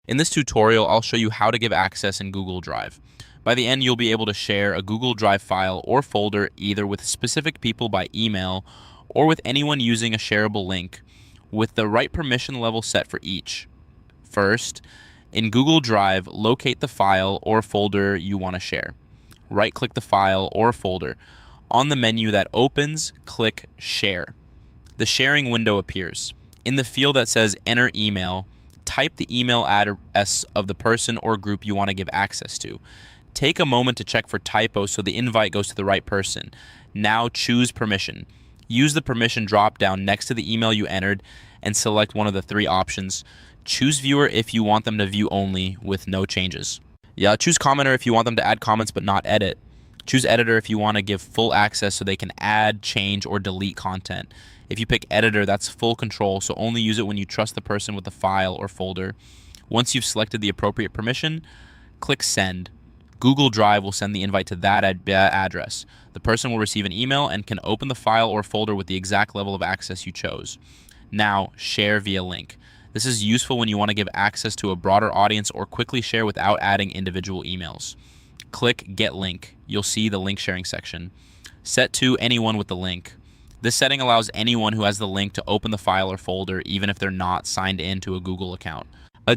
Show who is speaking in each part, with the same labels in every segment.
Speaker 1: In this tutorial, I'll show you how to give access in Google Drive. By the end, you'll be able to share a Google Drive file or folder either with specific people by email or with anyone using a shareable link with the right permission level set for each. First, in Google Drive, locate the file or folder you want to share. Right-click the file or folder. On the menu that opens, click Share. The sharing window appears. In the field that says Enter Email, type the email address of the person or group you want to give access to. Take a moment to check for typos so the invite goes to the right person. Now choose permission. Use the permission drop-down next to the email you entered and select one of the three options. Choose viewer if you want them to view only with no changes. Choose commenter if you want them to add comments but not edit. Choose editor if you want to give full access so they can add, change, or delete content. If you pick editor, that's full control, so only use it when you trust the person with the file or folder. Once you've selected the appropriate permission, click send. Google Drive will send the invite to that address. The person will receive an email and can open the file or folder with the exact level of access you chose. Now, share via link. This is useful when you want to give access to a broader audience or quickly share without adding individual emails. Click Get Link. You'll see the link sharing section. Set to anyone with the link. This setting allows anyone who has the link to open the file or folder even if they're not signed in to a Google account.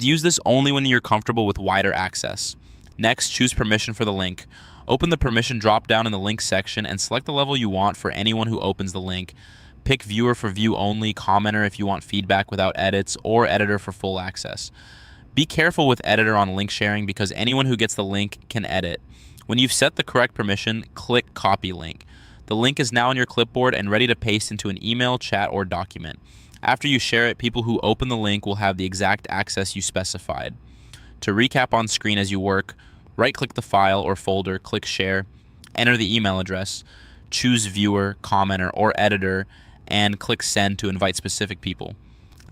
Speaker 1: Use this only when you're comfortable with wider access. Next, choose permission for the link. Open the permission drop-down in the link section and select the level you want for anyone who opens the link. Pick viewer for view only, commenter if you want feedback without edits, or editor for full access. Be careful with editor on link sharing because anyone who gets the link can edit. When you've set the correct permission, click Copy Link. The link is now on your clipboard and ready to paste into an email, chat, or document. After you share it, people who open the link will have the exact access you specified. To recap on screen as you work, right-click the file or folder, click Share, enter the email address, choose Viewer, Commenter, or Editor, and click Send to invite specific people.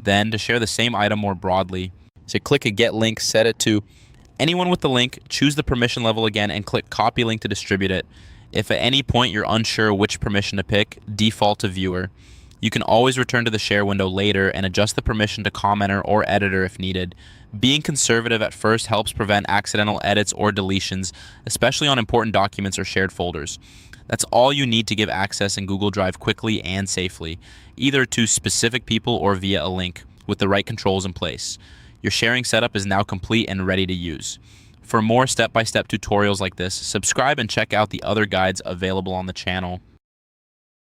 Speaker 1: Then, to share the same item more broadly, click a Get Link, set it to anyone with the link, choose the permission level again, and click Copy Link to distribute it. If at any point you're unsure which permission to pick, default to Viewer. You can always return to the share window later and adjust the permission to commenter or editor if needed. Being conservative at first helps prevent accidental edits or deletions, especially on important documents or shared folders. That's all you need to give access in Google Drive quickly and safely, either to specific people or via a link, with the right controls in place. Your sharing setup is now complete and ready to use. For more step-by-step tutorials like this, subscribe and check out the other guides available on the channel.